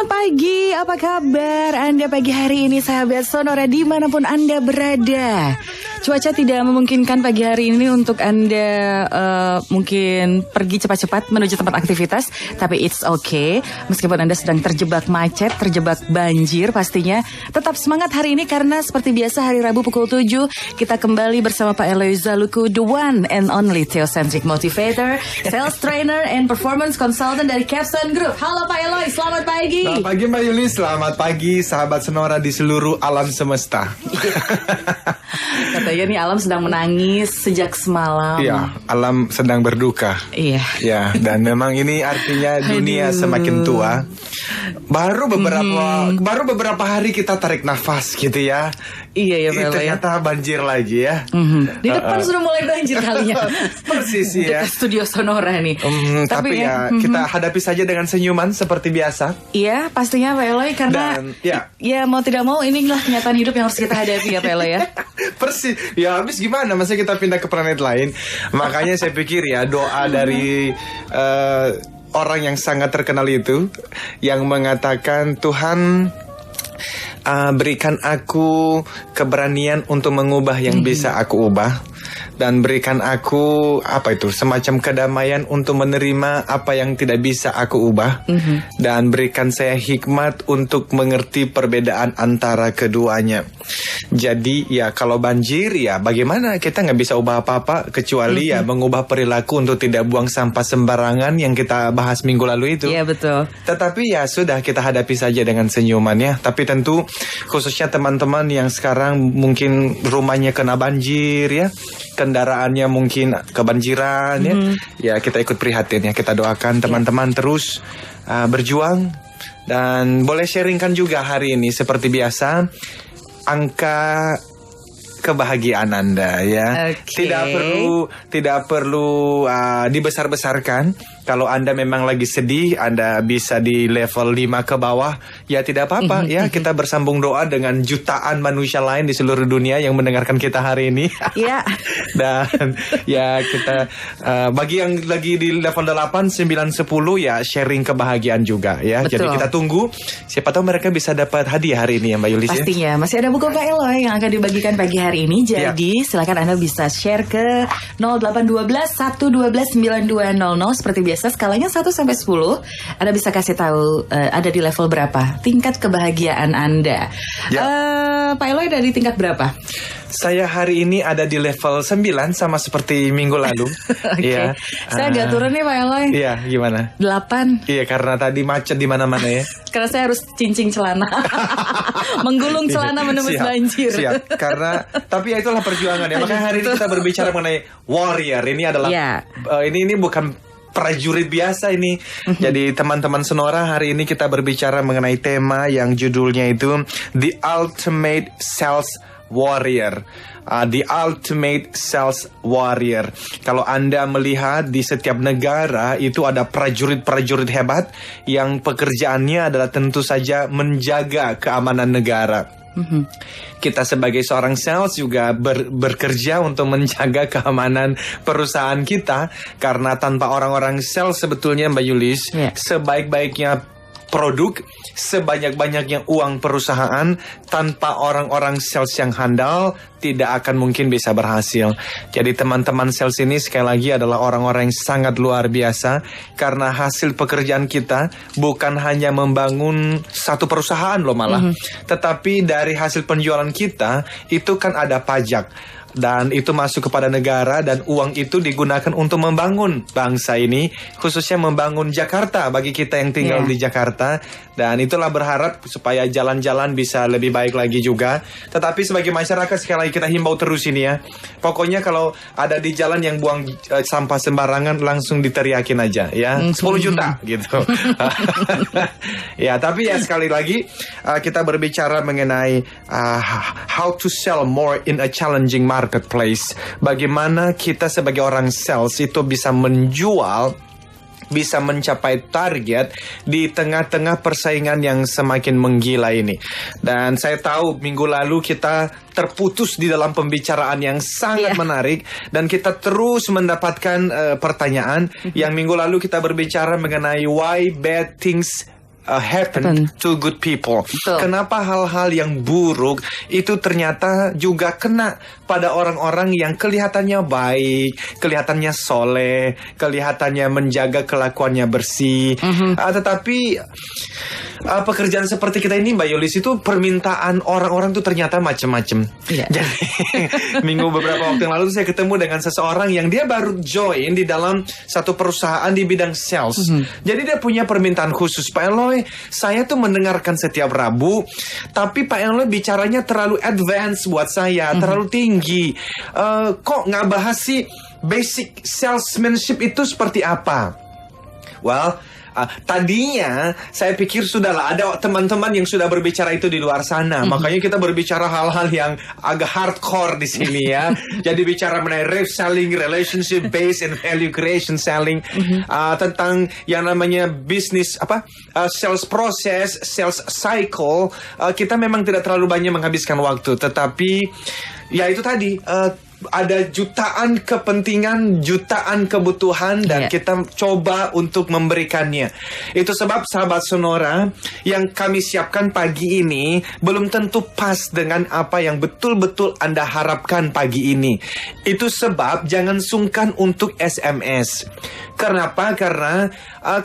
Selamat pagi, apa kabar Anda pagi hari ini sahabat Sonora dimanapun Anda berada. Cuaca tidak memungkinkan pagi hari ini untuk Anda mungkin pergi cepat-cepat menuju tempat aktivitas. Tapi it's okay, meskipun Anda sedang terjebak macet, terjebak banjir pastinya. Tetap semangat hari ini karena seperti biasa hari Rabu pukul 7 kita kembali bersama Pak Eloy Zaluku, the one and only Theocentric Motivator, Sales Trainer and Performance Consultant dari Capstone Group. Halo Pak Eloy, selamat pagi. Selamat pagi Mbak Yuli, selamat pagi sahabat Sonora di seluruh alam semesta. Katanya nih alam sedang menangis sejak semalam. Iya, alam sedang berduka. Iya. Ya, dan memang ini artinya dunia semakin tua. Baru beberapa hari kita tarik nafas gitu ya. Iya ya, Bella, ternyata banjir lagi ya. Di depan sudah mulai banjir kalinya. Persis ya. Dekat studio Sonora nih. Tapi ya kita hadapi saja dengan senyuman seperti biasa. Iya, pastinya Pak Eloy karena ya mau tidak mau inilah kenyataan hidup yang harus kita hadapi ya Pak Eloy ya. Persis. Ya habis gimana masa kita pindah ke planet lain. Makanya saya pikir ya doa dari orang yang sangat terkenal itu yang mengatakan, Tuhan berikan aku keberanian untuk mengubah yang bisa aku ubah, dan berikan aku semacam kedamaian untuk menerima apa yang tidak bisa aku ubah, dan berikan saya hikmat untuk mengerti perbedaan antara keduanya. Jadi ya kalau banjir ya bagaimana, kita nggak bisa ubah apa-apa kecuali ya mengubah perilaku untuk tidak buang sampah sembarangan yang kita bahas minggu lalu itu. Iya betul. Tetapi ya sudah, kita hadapi saja dengan senyuman ya. Tapi tentu khususnya teman-teman yang sekarang mungkin rumahnya kena banjir ya, kendaraannya mungkin kebanjiran ya kita ikut prihatin ya. Kita doakan teman-teman terus berjuang, dan boleh sharingkan juga hari ini seperti biasa angka kebahagiaan Anda ya. Tidak perlu dibesar-besarkan. Kalau Anda memang lagi sedih, Anda bisa di level 5 ke bawah, ya tidak apa-apa ya. Kita bersambung doa dengan jutaan manusia lain di seluruh dunia yang mendengarkan kita hari ini. Iya. Dan ya kita bagi yang lagi di level 8, 9, 10 ya sharing kebahagiaan juga ya. Betul. Jadi kita tunggu, siapa tahu mereka bisa dapat hadiah hari ini ya Mbak Yulis. Pastinya masih ada buku Kak Eloy yang akan dibagikan pagi hari ini. Jadi silakan Anda bisa share ke 0812 112 9200 seperti biasa. Skalanya 1 sampai 10. Anda bisa kasih tahu ada di level berapa tingkat kebahagiaan Anda. Pak Eloy ada di tingkat berapa? Saya hari ini ada di level 9 sama seperti minggu lalu. Iya. Saya agak turun nih Pak Eloy. Iya, gimana? 8. Iya, karena tadi macet di mana-mana ya. Karena saya harus cincing celana. Menggulung celana menembus banjir. Siap. Karena tapi ya itulah perjuangan ya. Makanya hari ini kita berbicara mengenai warrior. Ini adalah ini bukan prajurit biasa ini. Jadi teman-teman Sonora, hari ini kita berbicara mengenai tema yang judulnya itu The Ultimate Sales Warrior. The Ultimate Sales Warrior. Kalau Anda melihat di setiap negara itu ada prajurit-prajurit hebat yang pekerjaannya adalah tentu saja menjaga keamanan negara. Kita sebagai seorang sales juga bekerja untuk menjaga keamanan perusahaan kita, karena tanpa orang-orang sales sebetulnya Mbak Yulis, sebaik-baiknya produk, sebanyak-banyaknya uang perusahaan, tanpa orang-orang sales yang handal tidak akan mungkin bisa berhasil. Jadi teman-teman sales ini sekali lagi adalah orang-orang yang sangat luar biasa, karena hasil pekerjaan kita bukan hanya membangun satu perusahaan loh malah, tetapi dari hasil penjualan kita itu kan ada pajak. Dan itu masuk kepada negara, dan uang itu digunakan untuk membangun bangsa ini, khususnya membangun Jakarta bagi kita yang tinggal di Jakarta. Dan itulah berharap supaya jalan-jalan bisa lebih baik lagi juga. Tetapi sebagai masyarakat sekali lagi kita himbau terus ini ya. Pokoknya kalau ada di jalan yang buang sampah sembarangan langsung diteriakin aja ya. 10 juta gitu. Ya, tapi ya sekali lagi kita berbicara mengenai how to sell more in a challenging marketplace. Bagaimana kita sebagai orang sales itu bisa menjual, bisa mencapai target di tengah-tengah persaingan yang semakin menggila ini. Dan saya tahu minggu lalu kita terputus di dalam pembicaraan yang sangat menarik, dan kita terus mendapatkan pertanyaan. Yang minggu lalu kita berbicara mengenai why bad things happen to good people. Kenapa hal-hal yang buruk itu ternyata juga kena pada orang-orang yang kelihatannya baik, kelihatannya soleh, kelihatannya menjaga kelakuannya bersih. Tetapi pekerjaan seperti kita ini, Mbak Yulis, itu permintaan orang-orang tuh ternyata macam-macam. Jadi minggu beberapa waktu yang lalu saya ketemu dengan seseorang yang dia baru join di dalam satu perusahaan di bidang sales. Jadi dia punya permintaan khusus, Pak Eloy, saya tuh mendengarkan setiap Rabu, tapi Pak Eloy bicaranya terlalu advance buat saya, terlalu tinggi. Kok nggak bahas sih basic salesmanship itu seperti apa? Well, tadinya saya pikir sudahlah ada teman-teman yang sudah berbicara itu di luar sana. Makanya kita berbicara hal-hal yang agak hardcore di sini ya. Jadi bicara mengenai ref selling, relationship based and value creation selling, tentang yang namanya bisnis sales process, sales cycle. Kita memang tidak terlalu banyak menghabiskan waktu, tetapi ya itu tadi ada jutaan kepentingan, jutaan kebutuhan, dan kita coba untuk memberikannya. Itu sebab sahabat Sonora, yang kami siapkan pagi ini belum tentu pas dengan apa yang betul-betul Anda harapkan pagi ini. Itu sebab jangan sungkan untuk SMS. Kenapa? Karena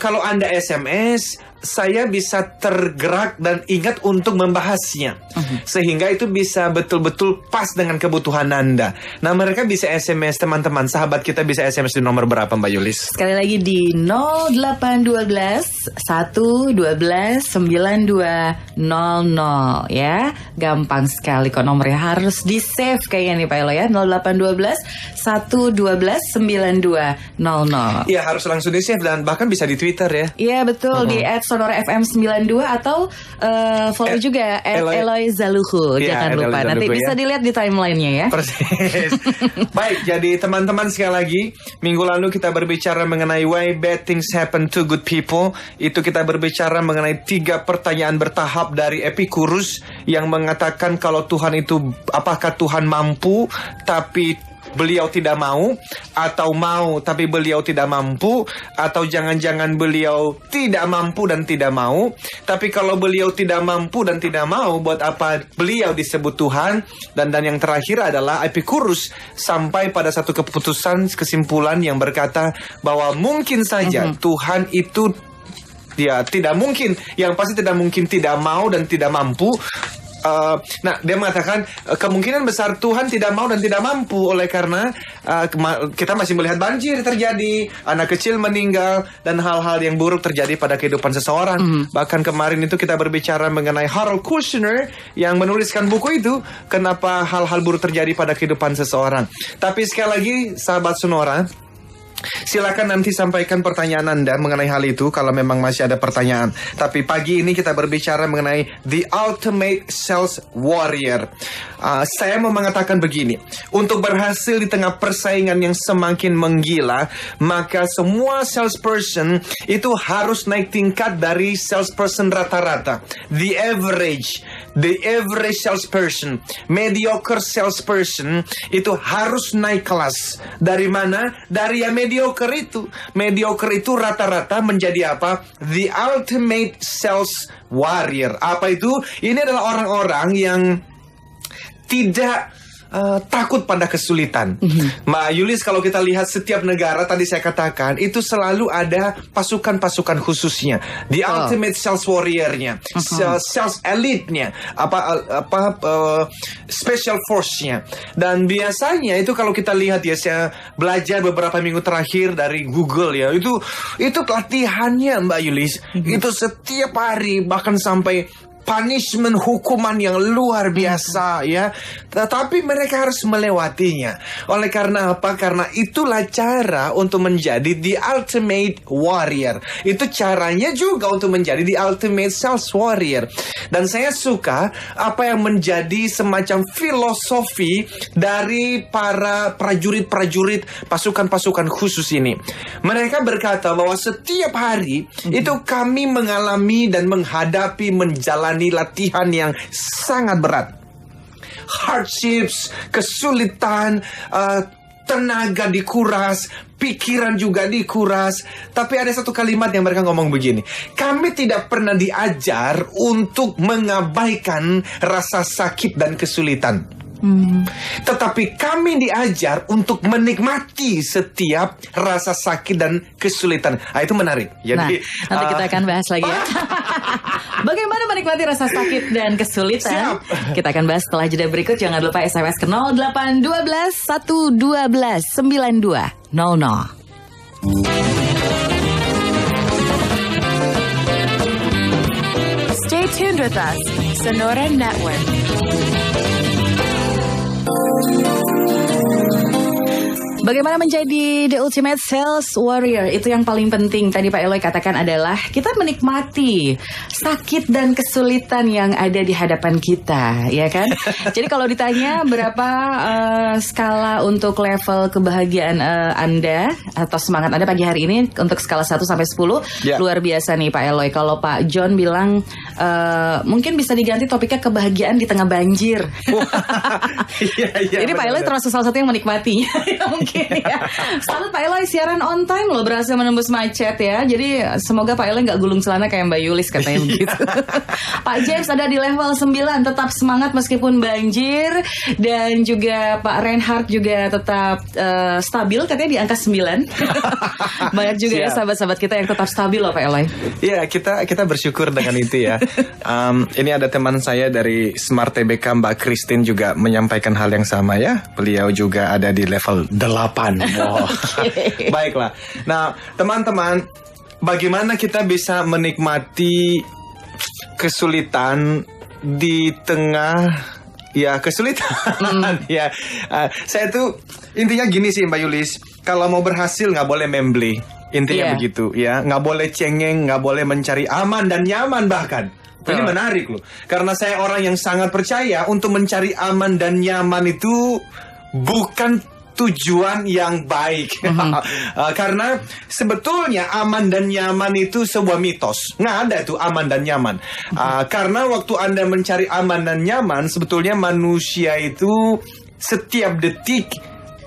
kalau Anda SMS, saya bisa tergerak dan ingat untuk membahasnya, sehingga itu bisa betul-betul pas dengan kebutuhan Anda. Nah, mereka bisa SMS, teman-teman, sahabat kita bisa SMS di nomor berapa, Mbak Yulis? Sekali lagi di 0812 112 9200 ya. Gampang sekali kok nomornya, harus di save kayaknya nih Pak Elo ya. 0812 112 9200. Iya, harus langsung di save dan bahkan bisa di Twitter ya. Iya, betul, di @sonorafm92 atau follow juga @Eloy Zaluhu. Jangan lupa, nanti bisa dilihat di timelinenya ya. Persis. Baik, jadi teman-teman, sekali lagi, minggu lalu kita berbicara mengenai why bad things happen to good people. Itu kita berbicara mengenai 3 pertanyaan bertahap dari Epicurus yang mengatakan kalau Tuhan itu, apakah Tuhan mampu tapi beliau tidak mau, atau mau tapi beliau tidak mampu, atau jangan-jangan beliau tidak mampu dan tidak mau. Tapi kalau beliau tidak mampu dan tidak mau, buat apa beliau disebut Tuhan? Dan yang terakhir adalah Epicurus sampai pada satu kesimpulan yang berkata bahwa mungkin saja Tuhan itu tidak mungkin, yang pasti tidak mungkin tidak mau dan tidak mampu. Nah, dia mengatakan kemungkinan besar Tuhan tidak mau dan tidak mampu, oleh karena kita masih melihat banjir terjadi, anak kecil meninggal, dan hal-hal yang buruk terjadi pada kehidupan seseorang. Bahkan kemarin itu kita berbicara mengenai Harold Kushner yang menuliskan buku itu, kenapa hal-hal buruk terjadi pada kehidupan seseorang. Tapi sekali lagi, sahabat Sonora, silakan nanti sampaikan pertanyaan Anda mengenai hal itu kalau memang masih ada pertanyaan. Tapi pagi ini kita berbicara mengenai The Ultimate Sales Warrior. Saya mau mengatakan begini, untuk berhasil di tengah persaingan yang semakin menggila, maka semua salesperson itu harus naik tingkat dari salesperson rata-rata. The average salesperson, mediocre salesperson itu harus naik kelas. Dari mana? Dari yang mediocre itu. Mediocre itu rata-rata menjadi apa? The ultimate sales warrior. Apa itu? Ini adalah orang-orang yang tidak takut pada kesulitan. Mbak Yulis, kalau kita lihat setiap negara, tadi saya katakan, itu selalu ada pasukan-pasukan khususnya. The ultimate sales warrior-nya, sales elite-nya, special force-nya. Dan biasanya itu kalau kita lihat ya, saya belajar beberapa minggu terakhir dari Google ya, itu pelatihannya Mbak Yulis, itu setiap hari, bahkan sampai punishment, hukuman yang luar biasa ya. Tetapi mereka harus melewatinya. Oleh karena apa? Karena itulah cara untuk menjadi the ultimate warrior. Itu caranya juga untuk menjadi the ultimate sales warrior. Dan saya suka apa yang menjadi semacam filosofi dari para prajurit-prajurit pasukan-pasukan khusus ini. Mereka berkata bahwa setiap hari itu kami mengalami dan menghadapi, menjalani latihan yang sangat berat. Hardships, kesulitan, tenaga dikuras, pikiran juga dikuras. Tapi ada satu kalimat yang mereka ngomong begini, kami tidak pernah diajar untuk mengabaikan rasa sakit dan kesulitan. Tetapi kami diajar untuk menikmati setiap rasa sakit dan kesulitan. Itu menarik. Jadi, nanti kita akan bahas lagi ya. Bagaimana menikmati rasa sakit dan kesulitan? Siap. Kita akan bahas setelah jeda berikut. Jangan lupa SMS ke 0812 112 9200. Stay tuned with us, Sonora Network. Bagaimana menjadi the ultimate sales warrior? Itu yang paling penting. Tadi Pak Eloy katakan adalah kita menikmati sakit dan kesulitan yang ada di hadapan kita, ya kan? Jadi kalau ditanya berapa skala untuk level kebahagiaan Anda atau semangat Anda pagi hari ini untuk skala 1 sampai 10, luar biasa nih Pak Eloy. Kalau Pak John bilang mungkin bisa diganti topiknya kebahagiaan di tengah banjir. Jadi Pak Eloy termasuk salah satu yang menikmatinya. Mungkin ya. Selamat Pak Eloy, siaran on time loh, berhasil menembus macet ya. Jadi semoga Pak Eloy gak gulung celana kayak Mbak Yulis katanya begitu. Pak James ada di level 9, tetap semangat meskipun banjir. Dan juga Pak Reinhardt juga tetap stabil, katanya di angka 9. Banyak juga ya sahabat-sahabat kita yang tetap stabil loh Pak Eloy. Iya, kita bersyukur dengan itu ya. Ini ada teman saya dari Smart TBK, Mbak Christine juga menyampaikan hal yang sama ya. Beliau juga ada di level 8. Okay. Baiklah. Nah, teman-teman, bagaimana kita bisa menikmati kesulitan di tengah kesulitan? Saya tuh intinya gini sih Mbak Yulis, kalau mau berhasil nggak boleh membeli. Intinya begitu ya, nggak boleh cengeng, nggak boleh mencari aman dan nyaman bahkan. Ini menarik loh, karena saya orang yang sangat percaya untuk mencari aman dan nyaman itu bukan tujuan yang baik. Karena sebetulnya aman dan nyaman itu sebuah mitos. Nggak ada tuh aman dan nyaman. Karena waktu Anda mencari aman dan nyaman, sebetulnya manusia itu setiap detik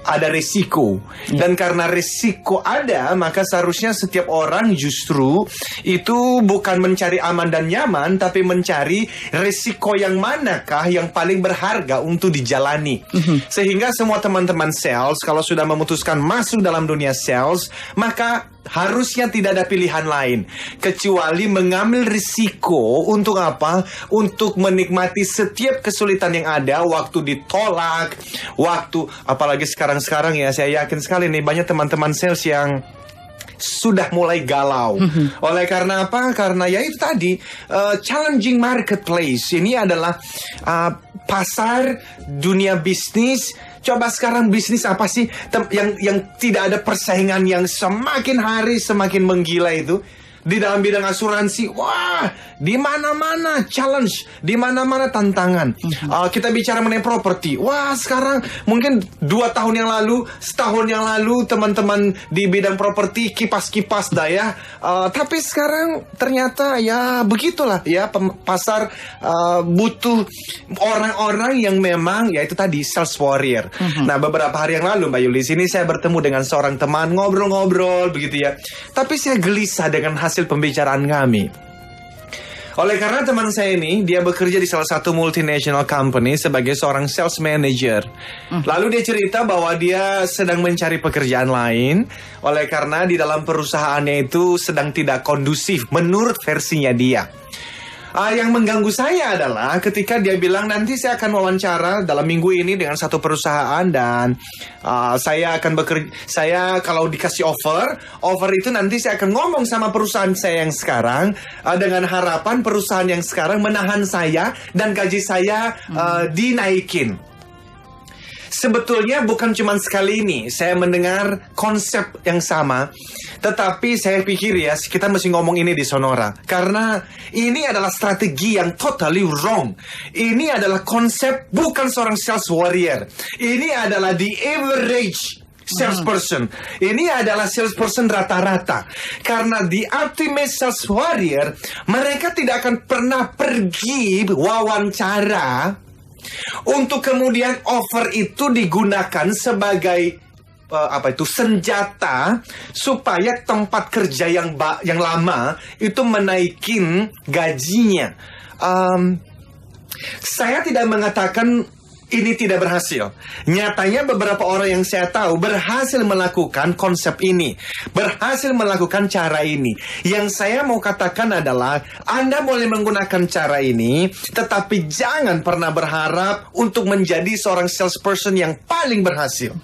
ada resiko. Dan karena resiko ada, maka seharusnya setiap orang justru itu bukan mencari aman dan nyaman, tapi mencari resiko yang manakah yang paling berharga untuk dijalani. Sehingga semua teman-teman sales, kalau sudah memutuskan masuk dalam dunia sales, maka harusnya tidak ada pilihan lain kecuali mengambil risiko. Untuk apa? Untuk menikmati setiap kesulitan yang ada, waktu ditolak, waktu apalagi sekarang ya, saya yakin sekali nih banyak teman-teman sales yang sudah mulai galau. Oleh karena apa? Karena ya itu tadi, challenging marketplace. Ini adalah pasar dunia bisnis. Coba sekarang bisnis apa sih yang tidak ada persaingan, yang semakin hari semakin menggila itu? Di dalam bidang asuransi, wah, di mana-mana challenge, di mana-mana tantangan. Kita bicara mengenai properti, wah, sekarang mungkin 2 tahun yang lalu, setahun yang lalu, teman-teman di bidang properti kipas-kipas dah ya. Tapi sekarang ternyata ya begitulah ya, pasar butuh orang-orang yang memang ya itu tadi sales warrior. Nah, beberapa hari yang lalu Mbak Yulis, ini saya bertemu dengan seorang teman, ngobrol-ngobrol begitu ya. Tapi saya gelisah dengan hasil pembicaraan kami. Oleh karena teman saya ini, dia bekerja di salah satu multinational company sebagai seorang sales manager. Lalu dia cerita bahwa dia sedang mencari pekerjaan lain, oleh karena di dalam perusahaannya itu sedang tidak kondusif menurut versinya dia. Yang mengganggu saya adalah ketika dia bilang nanti saya akan wawancara dalam minggu ini dengan satu perusahaan dan saya akan bekerja. Saya kalau dikasih offer itu nanti saya akan ngomong sama perusahaan saya yang sekarang dengan harapan perusahaan yang sekarang menahan saya dan gaji saya dinaikin. Sebetulnya bukan cuma sekali ini saya mendengar konsep yang sama, tetapi saya pikir ya kita mesti ngomong ini di Sonora karena ini adalah strategi yang totally wrong. Ini adalah konsep bukan seorang sales warrior. Ini adalah the average salesperson. Ini adalah salesperson rata-rata. Karena di ultimate sales warrior, mereka tidak akan pernah pergi wawancara untuk kemudian offer itu digunakan sebagai senjata supaya tempat kerja yang lama itu menaikin gajinya. Saya tidak mengatakan ini tidak berhasil. Nyatanya beberapa orang yang saya tahu berhasil melakukan konsep ini, berhasil melakukan cara ini. Yang saya mau katakan adalah Anda boleh menggunakan cara ini, tetapi jangan pernah berharap untuk menjadi seorang salesperson yang paling berhasil.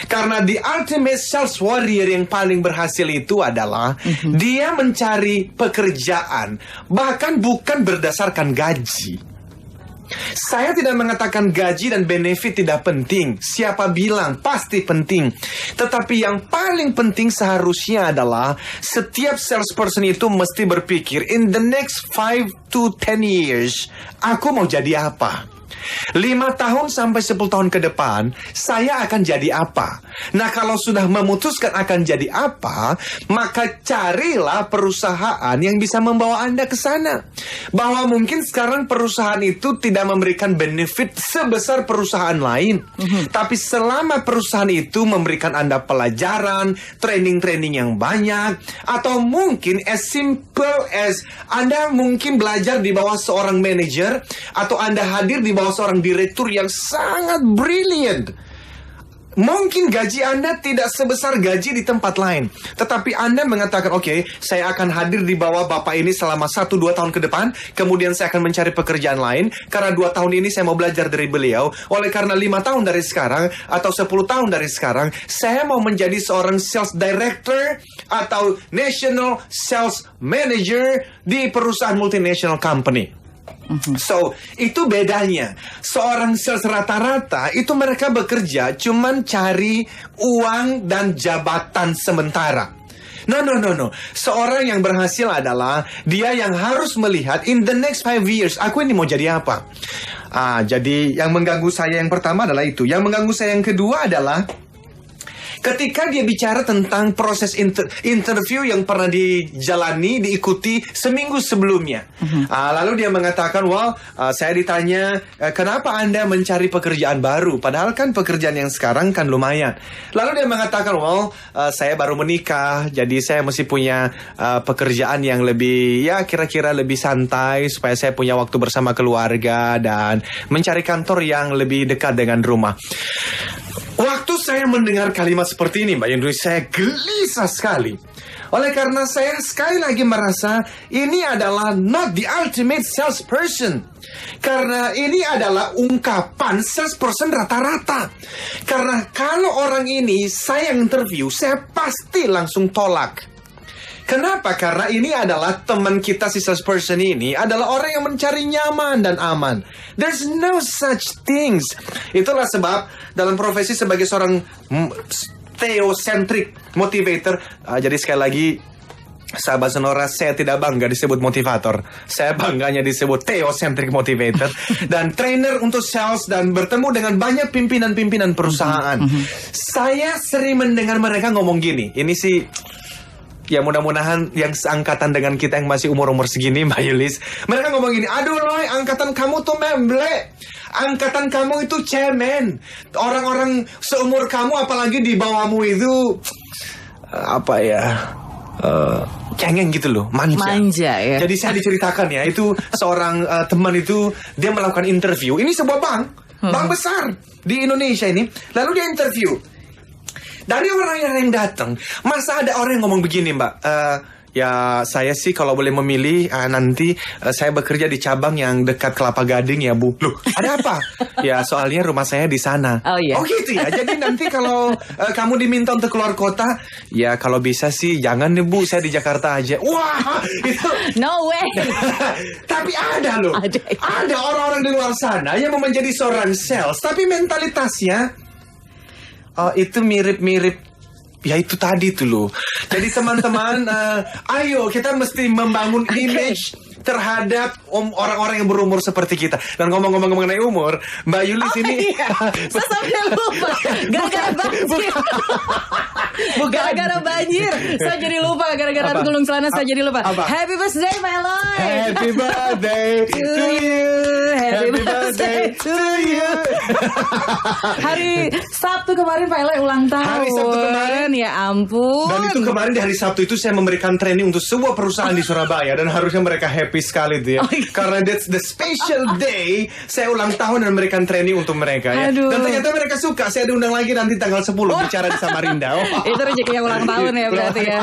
Karena the ultimate sales warrior yang paling berhasil itu adalah dia mencari pekerjaan, bahkan bukan berdasarkan gaji. Saya tidak mengatakan gaji dan benefit tidak penting. Siapa bilang? Pasti penting. Tetapi yang paling penting seharusnya adalah setiap salesperson itu mesti berpikir, in the next 5 to 10 years, aku mau jadi apa? 5 tahun sampai 10 tahun ke depan, saya akan jadi apa? Nah, kalau sudah memutuskan akan jadi apa, maka carilah perusahaan yang bisa membawa Anda ke sana. Bahwa mungkin sekarang perusahaan itu tidak memberikan benefit sebesar perusahaan lain. Tapi selama perusahaan itu memberikan Anda pelajaran, training-training yang banyak, atau mungkin as simple as Anda mungkin belajar di bawah seorang manager, atau Anda hadir di bawah seorang direktur yang sangat brilliant. Mungkin gaji Anda tidak sebesar gaji di tempat lain, tetapi Anda mengatakan, oke, saya akan hadir di bawah Bapak ini selama 1-2 tahun ke depan, kemudian saya akan mencari pekerjaan lain, karena 2 tahun ini saya mau belajar dari beliau, oleh karena 5 tahun dari sekarang, atau 10 tahun dari sekarang, saya mau menjadi seorang sales director, atau national sales manager di perusahaan multinational company. So, itu bedanya. Seorang sales rata-rata itu mereka bekerja cuman cari uang dan jabatan sementara. No. Seorang yang berhasil adalah dia yang harus melihat in the next 5 years, aku ini mau jadi apa? Jadi yang mengganggu saya yang pertama adalah itu. Yang mengganggu saya yang kedua adalah ketika dia bicara tentang proses interview yang pernah diikuti seminggu sebelumnya. Lalu dia mengatakan, saya ditanya, kenapa Anda mencari pekerjaan baru? Padahal kan pekerjaan yang sekarang kan lumayan. Lalu dia mengatakan, saya baru menikah, jadi saya mesti punya pekerjaan yang lebih, kira-kira lebih santai, supaya saya punya waktu bersama keluarga, dan mencari kantor yang lebih dekat dengan rumah. Waktu saya mendengar kalimat seperti ini, Mbak Yendri, saya gelisah sekali. Oleh karena saya sekali lagi merasa ini adalah not the ultimate salesperson. Karena ini adalah ungkapan salesperson rata-rata. Karena kalau orang ini saya interview, saya pasti langsung tolak. Kenapa? Karena ini adalah teman kita, si salesperson ini adalah orang yang mencari nyaman dan aman. There's no such things. Itulah sebab dalam profesi sebagai seorang theocentric motivator, jadi sekali lagi, sahabat Sonora, saya tidak bangga disebut motivator. Saya bangganya disebut theocentric motivator. Dan trainer untuk sales dan bertemu dengan banyak pimpinan-pimpinan perusahaan. Saya sering mendengar mereka ngomong gini. Ini sih, ya mudah-mudahan yang seangkatan dengan kita yang masih umur-umur segini, Mbak Yulis. Mereka ngomong gini, aduh Loy, angkatan kamu tuh memble. Angkatan kamu itu cemen. Orang-orang seumur kamu, apalagi di bawahmu itu, cengeng gitu loh, manja ya. Jadi saya diceritakan ya, itu seorang teman itu, dia melakukan interview. Ini sebuah bank besar di Indonesia ini. Lalu dia interview. Dari orang yang datang, masa ada orang yang ngomong begini, Mbak, ya saya sih kalau boleh memilih, nanti saya bekerja di cabang yang dekat Kelapa Gading ya, Bu. Loh, ada apa? Ya soalnya rumah saya di sana. Oh gitu ya. Jadi nanti kalau kamu diminta untuk keluar kota, ya kalau bisa sih jangan nih, Bu, saya di Jakarta aja. Wah, itu no way. Tapi ada loh. Ada orang-orang di luar sana yang mau menjadi seorang sales, tapi mentalitasnya itu mirip-mirip, ya itu tadi tuh loh. Jadi teman-teman, ayo kita mesti membangun image terhadap orang-orang yang berumur seperti kita. Dan ngomong-ngomong mengenai umur, Mbak Yulis ini saya sampai lupa. Gara-gara banjir. Gara-gara banjir, saya jadi lupa. Gara-gara gulung celana, saya jadi lupa. Happy birthday, my Loy. Happy birthday to you. Happy Happy birthday to you. Hari Sabtu kemarin Pak Eloy ulang tahun. Hari Sabtu kemarin. Ya ampun. Dan itu kemarin di hari Sabtu itu saya memberikan training untuk sebuah perusahaan di Surabaya. Dan harusnya mereka happy sekali tuh ya. Karena that's the special day. Saya ulang tahun dan memberikan training untuk mereka ya. Dan ternyata mereka suka. Saya diundang lagi nanti tanggal 10 bicara di Samarinda. Itu rezeki yang ulang tahun ya berarti ya.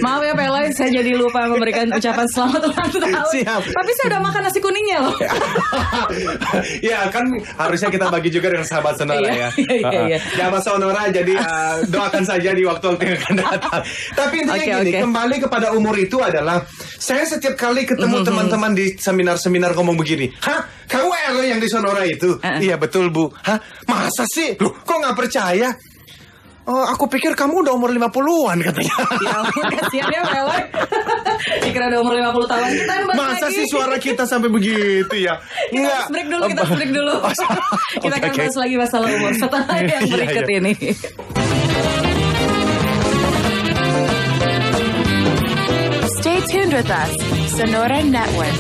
Maaf ya Pak Eloy, saya jadi lupa memberikan ucapan selamat ulang tahun. Siap. Tapi saya udah makan nasi kuningnya loh. Ya kan harusnya kita bagi juga dengan sahabat Sonora ya. Sahabat Sonora, jadi doakan saja di waktu-waktu yang akan datang. Tapi intinya gini, kembali kepada umur itu adalah saya setiap kali ketemu teman-teman di seminar-seminar ngomong begini, hah? Kamu Eloy yang di Sonora itu? Iya betul Bu. Hah? Masa sih? Loh kok nggak percaya? Oh, aku pikir kamu udah umur 50-an katanya. Ya ampun, kasihan ya Pak Eloy. Dikira udah umur 50 tahun. Kita masa lagi sih suara kita sampai begitu ya? Kita break dulu. Kita akan bahas lagi masalah umur setelah yang berikut ini. Stay tuned with us, Sonora Network.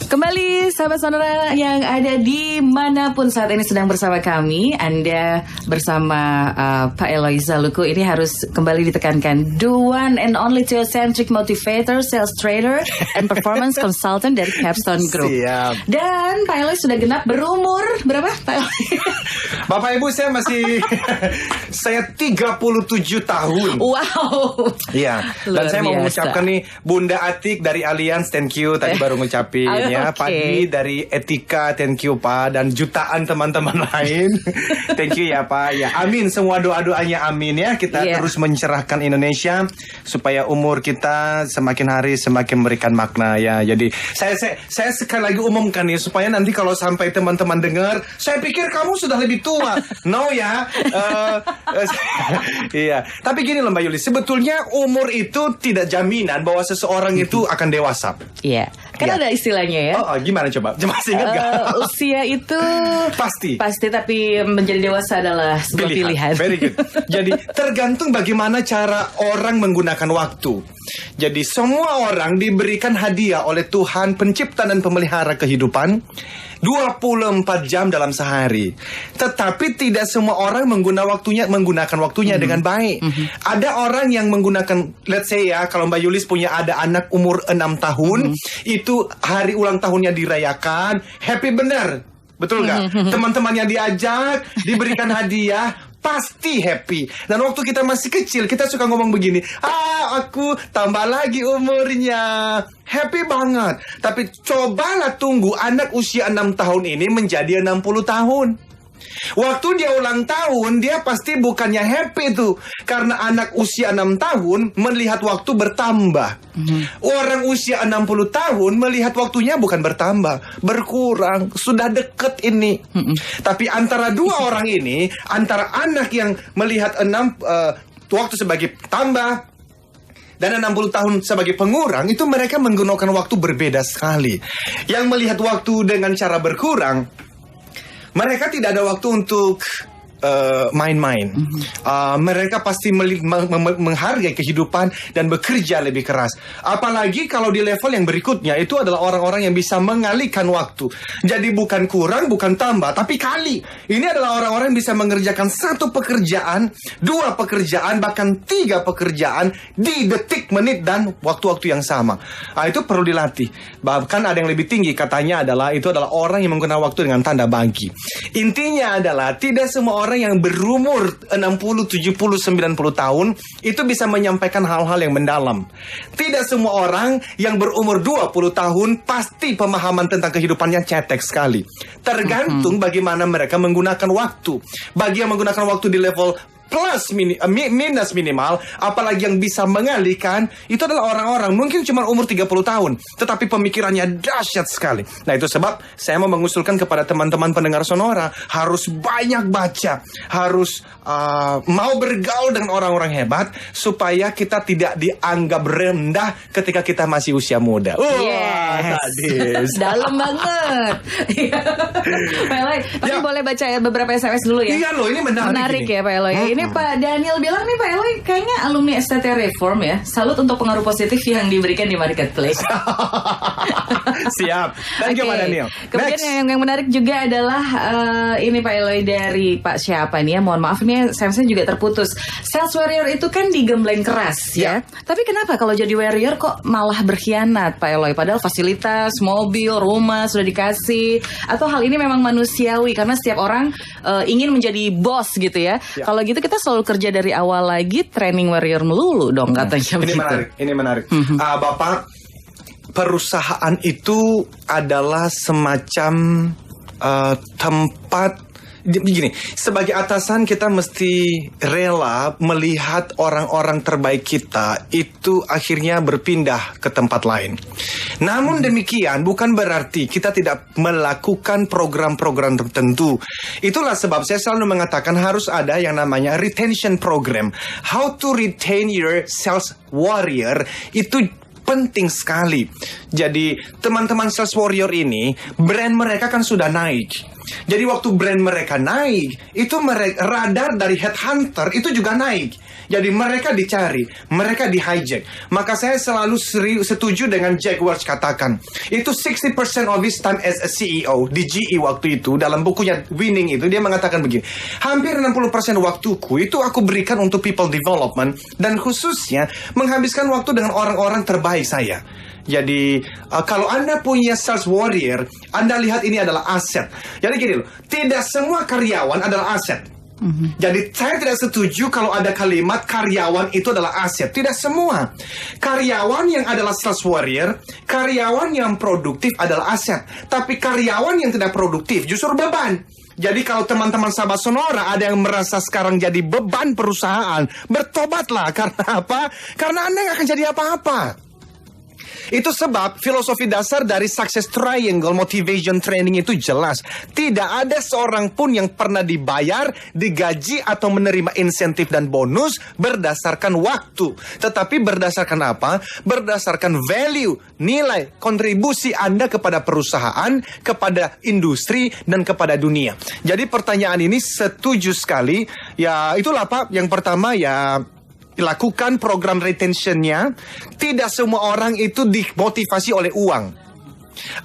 Kembali sahabat Sonora yang ada di manapun saat ini sedang bersama kami. Anda bersama Pak Eloy Zaluku. Ini harus kembali ditekankan, the one and only theocentric motivator, sales trader, and performance consultant dari Capstone Group. Siap. Dan Pak Eloy sudah genap berumur berapa Pak Eloy? Bapak Ibu, saya masih saya 37 tahun. Wow. Iya. Dan saya mau mengucapkan nih Bunda Atik dari Allianz, thank you tadi baru ngucapin ya. Pak Dwi dari Etika, thank you Pak, dan jutaan teman-teman lain. Thank you ya Pak. Ya, amin semua doa-doanya, amin ya. Kita terus mencerahkan Indonesia supaya umur kita semakin hari semakin memberikan makna ya. Jadi saya sekali lagi umumkan nih supaya nanti kalau sampai teman-teman dengar, saya pikir kamu sudah lebih tua. No ya. Iya. Tapi gini loh Mbak Yuli, sebetulnya umur itu tidak jaminan bahwa seseorang itu akan dewasa. Iya. Kan ada istilahnya ya. Oh, gimana coba? Masih ingat gak? Usia itu pasti, tapi menjadi dewasa adalah sebuah pilihan. Very good. Jadi tergantung bagaimana cara orang menggunakan waktu. Jadi semua orang diberikan hadiah oleh Tuhan pencipta dan pemelihara kehidupan 24 jam dalam sehari. Tetapi tidak semua orang menggunakan waktunya dengan baik. Ada orang yang menggunakan, let's say ya, kalau Mbak Yulis punya ada anak umur 6 tahun, itu hari ulang tahunnya dirayakan, happy bener. Betul nggak? Teman-teman yang diajak, diberikan hadiah, pasti happy. Dan waktu kita masih kecil, kita suka ngomong begini, aku tambah lagi umurnya, happy banget. Tapi cobalah tunggu anak usia 6 tahun ini menjadi 60 tahun. Waktu dia ulang tahun, dia pasti bukannya happy tuh. Karena anak usia 6 tahun melihat waktu bertambah. Orang usia 60 tahun melihat waktunya bukan bertambah, berkurang, sudah deket ini. Tapi antara dua orang ini, antara anak yang melihat waktu sebagai tambah dan 60 tahun sebagai pengurang, itu mereka menggunakan waktu berbeda sekali. Yang melihat waktu dengan cara berkurang, mereka tidak ada waktu untuk main-main. Mereka pasti menghargai kehidupan dan bekerja lebih keras. Apalagi kalau di level yang berikutnya, itu adalah orang-orang yang bisa mengalihkan waktu. Jadi bukan kurang, bukan tambah, tapi kali. Ini adalah orang-orang yang bisa mengerjakan 1 pekerjaan, 2 pekerjaan, bahkan 3 pekerjaan di detik, menit, dan waktu-waktu yang sama. Itu perlu dilatih. Bahkan ada yang lebih tinggi, katanya itu adalah orang yang menggunakan waktu dengan tanda bagi. Intinya adalah tidak semua orang yang berumur 60, 70, 90 tahun itu bisa menyampaikan hal-hal yang mendalam. Tidak semua orang yang berumur 20 tahun pasti pemahaman tentang kehidupannya cetek sekali. Tergantung bagaimana mereka menggunakan waktu. Bagi yang menggunakan waktu di level minus minimal, apalagi yang bisa mengalihkan, itu adalah orang-orang mungkin cuma umur 30 tahun, tetapi pemikirannya dahsyat sekali. Nah, itu sebab saya mau mengusulkan kepada teman-teman pendengar Sonora, harus banyak baca, harus mau bergaul dengan orang-orang hebat, supaya kita tidak dianggap rendah ketika kita masih usia muda. Sadis. Dalam banget. Pak Eloy, tapi boleh baca beberapa SMS dulu ya. Iya loh, ini menarik ya Pak Eloy. ini Pak Daniel bilang nih Pak Eloy kayaknya alumni STT Reform ya. Salut untuk pengaruh positif yang diberikan di marketplace. Siap. Thank you Pak Daniel. Kemudian yang menarik juga adalah ini Pak Eloy dari Pak siapa nih ya. Mohon maaf nih saya juga terputus. Sales warrior itu kan digembleng keras ya. Tapi kenapa kalau jadi warrior kok malah berkhianat Pak Eloy? Padahal fasilitas, mobil, rumah sudah dikasih. Atau hal ini memang manusiawi karena setiap orang ingin menjadi bos gitu ya. Kalau gitu kita selalu kerja dari awal lagi training warrior melulu dong katanya. Ini menarik. Bapak, perusahaan itu adalah semacam tempat. Begini, sebagai atasan kita mesti rela melihat orang-orang terbaik kita itu akhirnya berpindah ke tempat lain. Namun demikian bukan berarti kita tidak melakukan program-program tertentu. Itulah sebab saya selalu mengatakan harus ada yang namanya retention program. How to retain your sales warrior itu penting sekali. Jadi teman-teman sales warrior ini brand mereka kan sudah naik. Jadi waktu brand mereka naik, itu radar dari headhunter itu juga naik. Jadi mereka dicari, mereka di hijack. Maka saya selalu setuju dengan Jack Welch katakan, itu 60% of his time as a CEO di GE waktu itu, dalam bukunya Winning itu, dia mengatakan begini, hampir 60% waktuku itu aku berikan untuk people development, dan khususnya menghabiskan waktu dengan orang-orang terbaik saya. Jadi kalau Anda punya sales warrior, Anda lihat ini adalah aset. Jadi gini loh, tidak semua karyawan adalah aset. Jadi saya tidak setuju kalau ada kalimat karyawan itu adalah aset. Tidak semua. Karyawan yang adalah sales warrior, karyawan yang produktif adalah aset. Tapi karyawan yang tidak produktif justru beban. Jadi kalau teman-teman sahabat Sonora ada yang merasa sekarang jadi beban perusahaan, bertobatlah. Karena apa? Karena Anda nggak akan jadi apa-apa. Itu sebab filosofi dasar dari Success Triangle Motivation Training itu jelas. Tidak ada seorang pun yang pernah dibayar, digaji atau menerima insentif dan bonus berdasarkan waktu. Tetapi berdasarkan apa? Berdasarkan value, nilai, kontribusi Anda kepada perusahaan, kepada industri, dan kepada dunia. Jadi pertanyaan ini setuju sekali. Ya itulah Pak, yang pertama ya lakukan program retentionnya. Tidak semua orang itu dimotivasi oleh uang.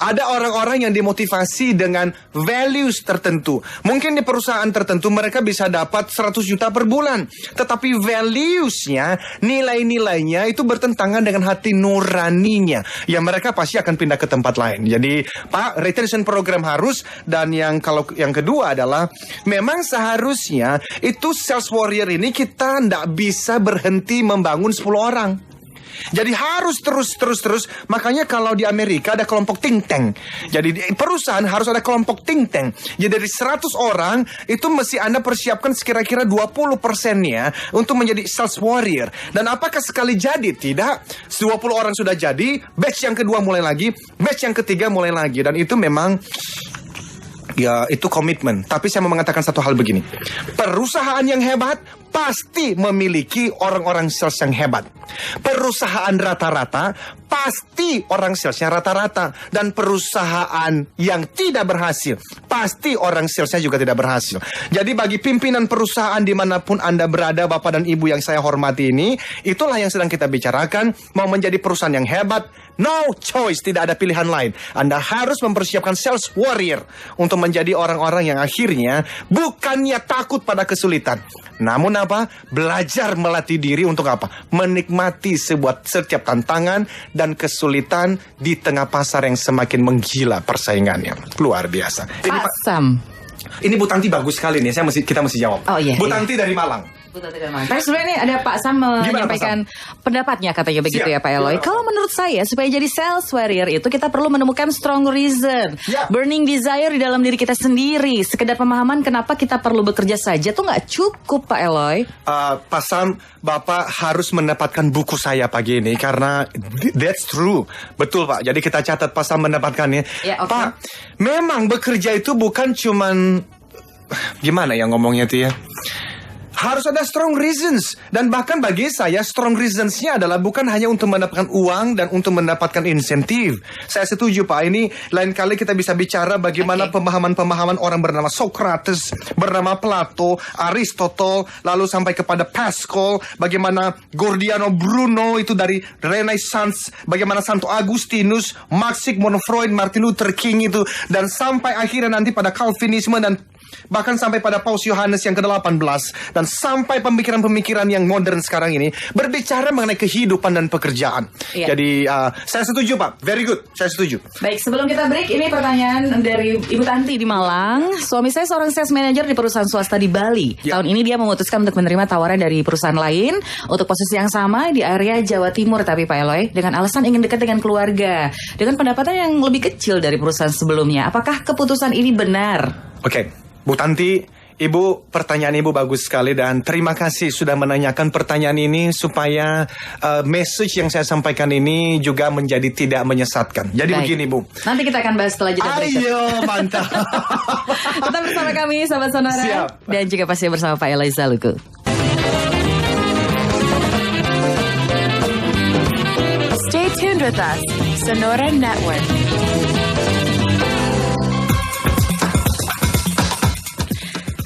Ada orang-orang yang dimotivasi dengan values tertentu. Mungkin di perusahaan tertentu mereka bisa dapat 100 juta per bulan. Tetapi valuesnya, nilai-nilainya itu bertentangan dengan hati nuraninya. Ya mereka pasti akan pindah ke tempat lain. Jadi Pak, retention program harus. Dan yang kedua adalah memang seharusnya itu sales warrior ini kita tidak bisa berhenti membangun 10 orang. Jadi harus terus. Makanya kalau di Amerika ada kelompok think tank. Jadi di perusahaan harus ada kelompok think tank. Jadi dari 100 orang itu mesti Anda persiapkan sekira-kira 20%-nya untuk menjadi sales warrior. Dan apakah sekali jadi? Tidak. 20 orang sudah jadi, batch yang kedua mulai lagi, batch yang ketiga mulai lagi. Dan itu memang ya itu komitmen. Tapi saya mau mengatakan satu hal begini. Perusahaan yang hebat pasti memiliki orang-orang sales yang hebat. Perusahaan rata-rata pasti orang salesnya rata-rata. Dan perusahaan yang tidak berhasil pasti orang salesnya juga tidak berhasil. Jadi bagi pimpinan perusahaan dimanapun Anda berada, Bapak dan Ibu yang saya hormati ini, itulah yang sedang kita bicarakan. Mau menjadi perusahaan yang hebat, no choice, tidak ada pilihan lain. Anda harus mempersiapkan sales warrior untuk menjadi orang-orang yang akhirnya bukannya takut pada kesulitan, namun apa? Belajar melatih diri untuk apa? Menikmati setiap tantangan dan kesulitan di tengah pasar yang semakin menggila persaingannya. Luar biasa. Pak Sam. Ini Bu Tanti bagus sekali nih. Kita mesti jawab. Oh iya. Bu Tanti dari Malang. Tapi sebenarnya ini ada Pak Sam menyampaikan pendapatnya katanya begitu ya Pak Eloy. Kalau menurut saya supaya jadi sales warrior itu kita perlu menemukan strong reason, burning desire di dalam diri kita sendiri. Sekedar pemahaman kenapa kita perlu bekerja saja tuh nggak cukup Pak Eloy. Pak Sam, Bapak harus mendapatkan buku saya pagi ini karena that's true. Betul Pak. Jadi kita catat Pak Sam mendapatkannya. Ya, okay. Pak, memang bekerja itu bukan cuman gimana ya ngomongnya tuh ya. Harus ada strong reasons. Dan bahkan bagi saya strong reasons-nya adalah bukan hanya untuk mendapatkan uang dan untuk mendapatkan insentif. Saya setuju Pak, ini lain kali kita bisa bicara bagaimana pemahaman-pemahaman orang bernama Socrates, bernama Plato, Aristotle, lalu sampai kepada Pascal, bagaimana Giordano Bruno itu dari Renaissance, bagaimana Santo Agustinus, Max Sigmund Freud, Martin Luther King itu, dan sampai akhirnya nanti pada Calvinisme dan bahkan sampai pada Paus Yohanes yang ke-18 dan sampai pemikiran-pemikiran yang modern sekarang ini berbicara mengenai kehidupan dan pekerjaan. Jadi saya setuju Pak, very good, saya setuju. Baik, sebelum kita break, ini pertanyaan dari Ibu Tanti di Malang. Suami saya seorang sales manager di perusahaan swasta di Bali. Tahun ini dia memutuskan untuk menerima tawaran dari perusahaan lain untuk posisi yang sama di area Jawa Timur, tapi Pak Eloy dengan alasan ingin dekat dengan keluarga dengan pendapatan yang lebih kecil dari perusahaan sebelumnya. Apakah keputusan ini benar? Oke. Bu Tanti, Ibu, pertanyaan Ibu bagus sekali dan terima kasih sudah menanyakan pertanyaan ini supaya message yang saya sampaikan ini juga menjadi tidak menyesatkan. Jadi begini Bu. Nanti kita akan bahas setelah jeda berikut. Ayo, mantap. Tetap bersama kami, sahabat Sonora. Siap. Dan juga pasti bersama Pak Eloy Zaluku. Stay tuned with us, Sonora Network.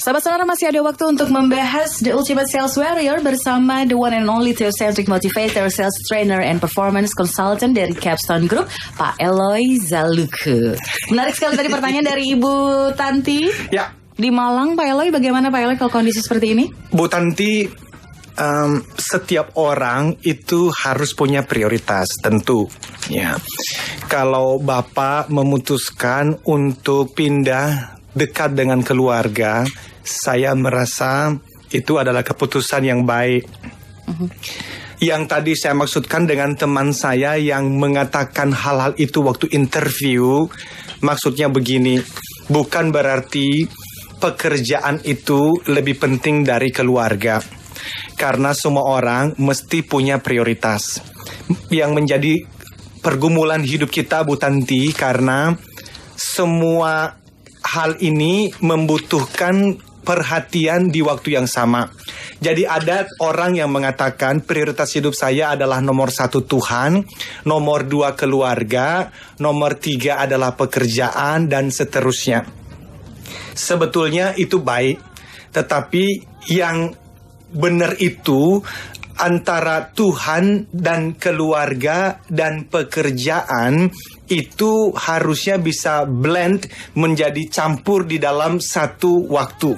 Sahabat Sonora, masih ada waktu untuk membahas The Ultimate Sales Warrior bersama the one and only Theocentric Motivator, Sales Trainer and Performance Consultant dari Capstone Group, Pak Eloy Zaluku. Menarik sekali tadi pertanyaan dari Ibu Tanti. Ya. Di Malang, Pak Eloy, bagaimana Pak Eloy kalau kondisi seperti ini? Bu Tanti, setiap orang itu harus punya prioritas tentu. Ya. Kalau Bapak memutuskan untuk pindah dekat dengan keluarga, saya merasa itu adalah keputusan yang baik. Yang tadi saya maksudkan dengan teman saya yang mengatakan hal-hal itu waktu interview, maksudnya begini, bukan berarti pekerjaan itu lebih penting dari keluarga. Karena semua orang mesti punya prioritas. Yang menjadi pergumulan hidup kita, Bu Tanti, karena semua hal ini membutuhkan perhatian di waktu yang sama. Jadi ada orang yang mengatakan prioritas hidup saya adalah nomor 1 Tuhan, nomor 2 keluarga, nomor 3 adalah pekerjaan, dan seterusnya. Sebetulnya itu baik, tetapi yang benar itu antara Tuhan dan keluarga dan pekerjaan itu harusnya bisa blend, menjadi campur di dalam satu waktu.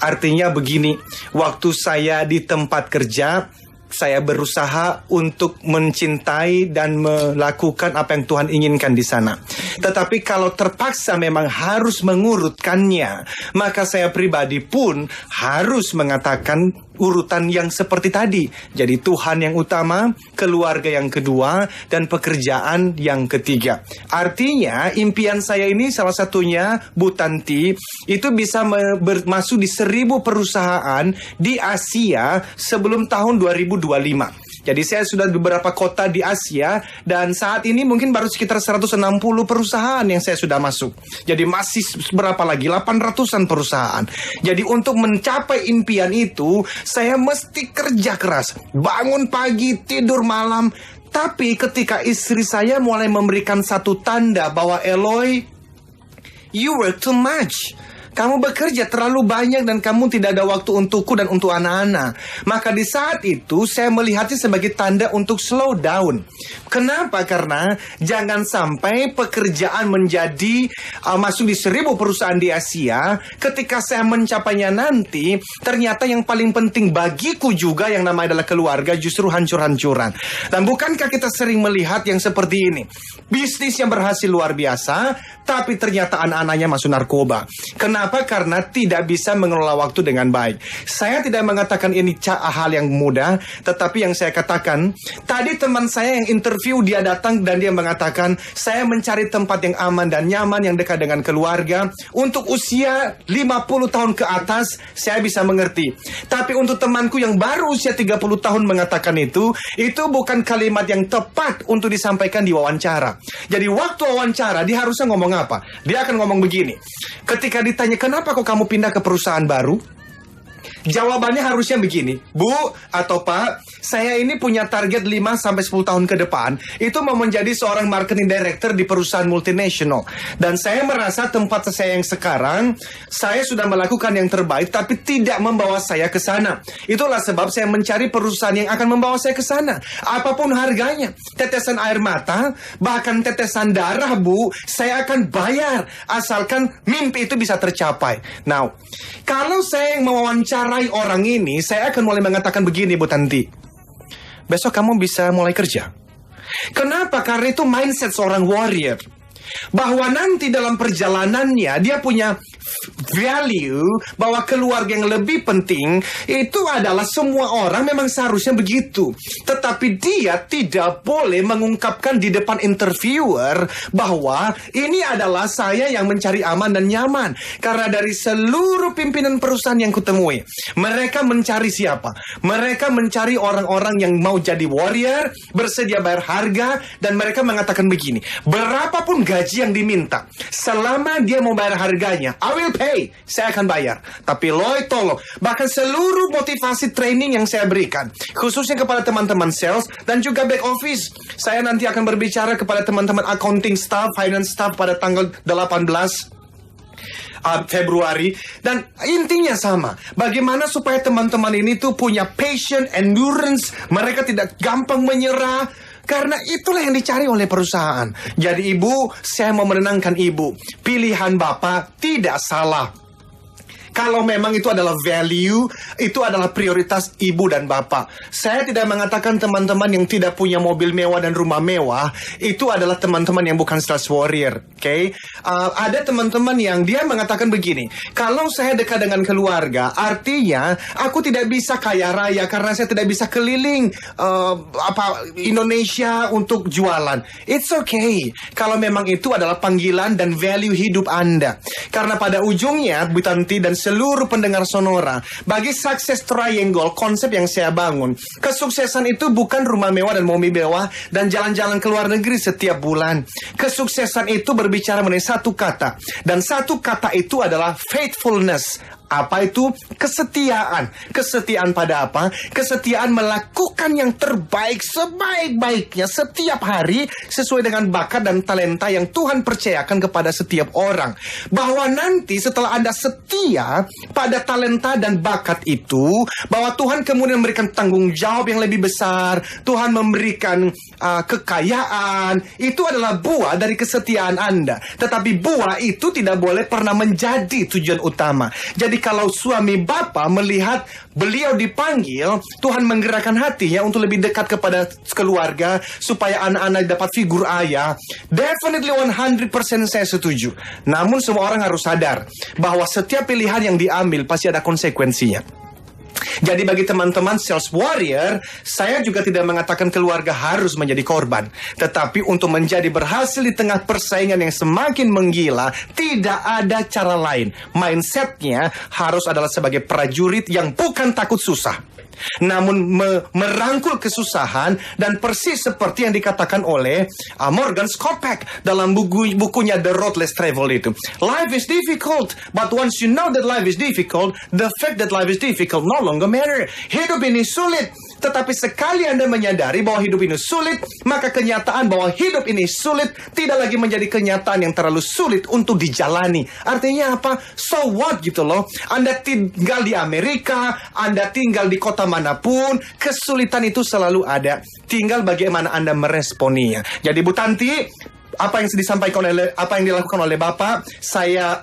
Artinya begini, waktu saya di tempat kerja, saya berusaha untuk mencintai dan melakukan apa yang Tuhan inginkan di sana. Tetapi kalau terpaksa memang harus mengurutkannya, maka saya pribadi pun harus mengatakan urutan yang seperti tadi. Jadi Tuhan yang utama, keluarga yang kedua, dan pekerjaan yang ketiga. Artinya impian saya ini salah satunya, Bu Tanti, itu bisa masuk di 1000 perusahaan di Asia sebelum tahun 2025. Jadi saya sudah di beberapa kota di Asia dan saat ini mungkin baru sekitar 160 perusahaan yang saya sudah masuk. Jadi masih berapa lagi? 800-an perusahaan. Jadi untuk mencapai impian itu saya mesti kerja keras, bangun pagi, tidur malam. Tapi ketika istri saya mulai memberikan satu tanda bahwa Eloy, you work too much. Kamu bekerja terlalu banyak dan kamu tidak ada waktu untukku dan untuk anak-anak. Maka di saat itu saya melihatnya sebagai tanda untuk slow down. Kenapa? Karena jangan sampai pekerjaan menjadi masuk di 1000 perusahaan di Asia. Ketika saya mencapainya nanti, ternyata yang paling penting bagiku juga yang namanya adalah keluarga justru hancur-hancuran. Dan bukankah kita sering melihat yang seperti ini? Bisnis yang berhasil luar biasa, tapi ternyata anak-anaknya masuk narkoba. Kenapa? Karena tidak bisa mengelola waktu dengan baik. Saya tidak mengatakan ini hal yang mudah, tetapi yang saya katakan, tadi teman saya yang interview, dia datang dan dia mengatakan, saya mencari tempat yang aman dan nyaman, yang dekat dengan keluarga. Untuk usia 50 tahun ke atas, saya bisa mengerti. Tapi untuk temanku yang baru usia 30 tahun mengatakan itu bukan kalimat yang tepat untuk disampaikan di wawancara. Jadi waktu wawancara, dia harusnya ngomong apa? Dia akan ngomong begini. Ketika ditanya, kenapa kok kamu pindah ke perusahaan baru? Jawabannya harusnya begini, Bu atau Pak, saya ini punya target 5-10 tahun ke depan, itu mau menjadi seorang marketing director di perusahaan multinasional. Dan saya merasa tempat saya yang sekarang, saya sudah melakukan yang terbaik, tapi tidak membawa saya ke sana. Itulah sebab saya mencari perusahaan yang akan membawa saya ke sana. Apapun harganya, tetesan air mata, bahkan tetesan darah, Bu, saya akan bayar, asalkan mimpi itu bisa tercapai. Now, kalau saya yang mewawancarai orang ini, saya akan mulai mengatakan begini, Bu Tanti. Besok kamu bisa mulai kerja. Kenapa? Karena itu mindset seorang warrior. Bahwa nanti dalam perjalanannya dia punya value bahwa keluarga yang lebih penting itu adalah semua orang memang seharusnya begitu. Tetapi dia tidak boleh mengungkapkan di depan interviewer bahwa ini adalah saya yang mencari aman dan nyaman. Karena dari seluruh pimpinan perusahaan yang kutemui, mereka mencari siapa? Mereka mencari orang-orang yang mau jadi warrior, bersedia bayar harga, dan mereka mengatakan begini, berapapun gaji yang diminta, selama dia mau bayar harganya, I will pay, saya akan bayar. Tapi Lloyd tolong, bahkan seluruh motivasi training yang saya berikan, khususnya kepada teman-teman sales dan juga back office, saya nanti akan berbicara kepada teman-teman accounting staff, finance staff pada tanggal 18 Februari. Dan intinya sama, bagaimana supaya teman-teman ini tuh punya patience, endurance, mereka tidak gampang menyerah. Karena itulah yang dicari oleh perusahaan. Jadi ibu, saya mau menenangkan ibu, pilihan bapak tidak salah. Kalau memang itu adalah value, itu adalah prioritas ibu dan bapak. Saya tidak mengatakan teman-teman yang tidak punya mobil mewah dan rumah mewah, itu adalah teman-teman yang bukan sales warrior. Okay? Ada teman-teman yang dia mengatakan begini, kalau saya dekat dengan keluarga, artinya aku tidak bisa kaya raya karena saya tidak bisa keliling Indonesia untuk jualan. It's okay. Kalau memang itu adalah panggilan dan value hidup Anda. Karena pada ujungnya, Bu Tanti dan seluruh pendengar Sonora, bagi Success Triangle, konsep yang saya bangun, kesuksesan itu bukan rumah mewah dan mobil mewah dan jalan-jalan ke luar negeri setiap bulan. Kesuksesan itu berbicara mengenai satu kata, dan satu kata itu adalah faithfulness. Apa itu? Kesetiaan. Kesetiaan pada apa? Kesetiaan melakukan yang terbaik sebaik-baiknya setiap hari sesuai dengan bakat dan talenta yang Tuhan percayakan kepada setiap orang. Bahwa nanti setelah Anda setia pada talenta dan bakat itu, bahwa Tuhan kemudian memberikan tanggung jawab yang lebih besar, Tuhan memberikan kekayaan, itu adalah buah dari kesetiaan Anda. Tetapi buah itu tidak boleh pernah menjadi tujuan utama. Jadi kalau suami bapak melihat beliau dipanggil, Tuhan menggerakkan hatinya untuk lebih dekat kepada keluarga supaya anak-anak dapat figur ayah, definitely 100% saya setuju. Namun semua orang harus sadar bahwa setiap pilihan yang diambil pasti ada konsekuensinya. Jadi bagi teman-teman sales warrior, saya juga tidak mengatakan keluarga harus menjadi korban. Tetapi untuk menjadi berhasil di tengah persaingan yang semakin menggila, tidak ada cara lain. Mindsetnya harus adalah sebagai prajurit yang bukan takut susah, namun merangkul kesusahan, dan persis seperti yang dikatakan oleh Morgan Scott Peck dalam bukunya The Road Less Traveled itu. Life is difficult, but once you know that life is difficult, the fact that life is difficult no longer matter. Hidup ini sulit, tetapi sekali Anda menyadari bahwa hidup ini sulit, maka kenyataan bahwa hidup ini sulit tidak lagi menjadi kenyataan yang terlalu sulit untuk dijalani. Artinya apa? So what gitu loh. Anda tinggal di Amerika, Anda tinggal di kota manapun, kesulitan itu selalu ada. Tinggal bagaimana Anda meresponinya. Jadi Bu Tanti, apa yang disampaikan oleh, apa yang dilakukan oleh Bapak, saya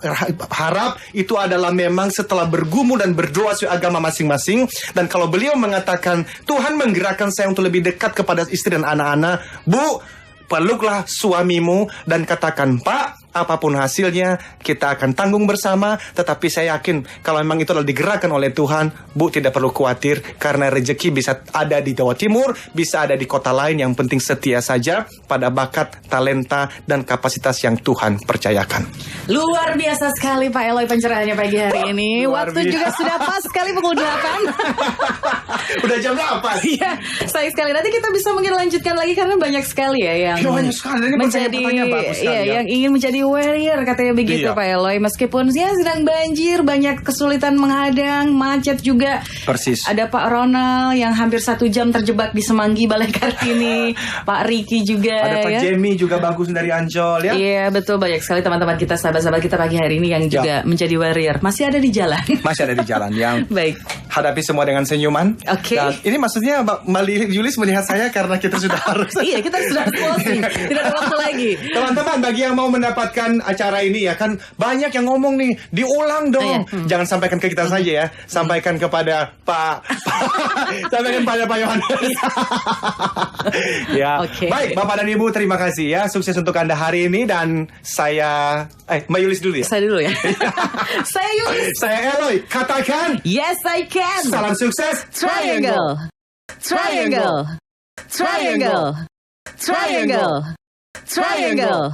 harap itu adalah memang setelah bergumul dan berdoa soal agama masing-masing. Dan kalau beliau mengatakan Tuhan menggerakkan saya untuk lebih dekat kepada istri dan anak-anak, Bu, peluklah suamimu dan katakan, Pak, apapun hasilnya kita akan tanggung bersama. Tetapi saya yakin kalau memang itu adalah digerakkan oleh Tuhan, Bu tidak perlu khawatir, karena rezeki bisa ada di Jawa Timur, bisa ada di kota lain. Yang penting setia saja pada bakat, talenta, dan kapasitas yang Tuhan percayakan. Luar biasa sekali Pak Eloy pencerahannya pagi hari ini. Waktu juga sudah pas sekali pukul 8. Udah jam 8. Iya, sayang sekali. Nanti kita bisa mungkin lanjutkan lagi karena banyak sekali ya yang banyak sekali. Ini menjadi pertanyaan bagus sekali, yang ingin menjadi warrior katanya begitu Iya. Pak Eloy. Meskipun ya sedang banjir, banyak kesulitan menghadang, macet juga. Persis. Ada Pak Ronald yang hampir 1 jam terjebak di Semanggi Balai Kartini. Pak Ricky juga. Ada Pak ya. Jamie juga bagus dari Ancol ya. Iya betul, banyak sekali teman-teman kita, sahabat-sahabat kita pagi hari ini yang juga menjadi warrior. Masih ada di jalan. Masih ada di jalan yang Baik. hadapi semua dengan senyuman. Oke. Dan ini maksudnya Mbak Julis melihat saya karena kita sudah harus. Iya, kita sudah closing. Tidak ada waktu lagi. Teman-teman, bagi yang mau mendapatkan acara ini ya kan banyak yang ngomong nih, diulang dong. Jangan sampaikan ke kita saja ya, sampaikan kepada sampaikan pada Pak Yohanes. Ya. Oke. Baik, Bapak dan Ibu, terima kasih ya. Sukses untuk Anda hari ini dan saya Mbak Yulis dulu ya. Saya dulu ya. Saya Yulis. Saya Eloy, katakan Yes, I can. salam sukses Triangle. Triangle. Triangle. Triangle. Triangle.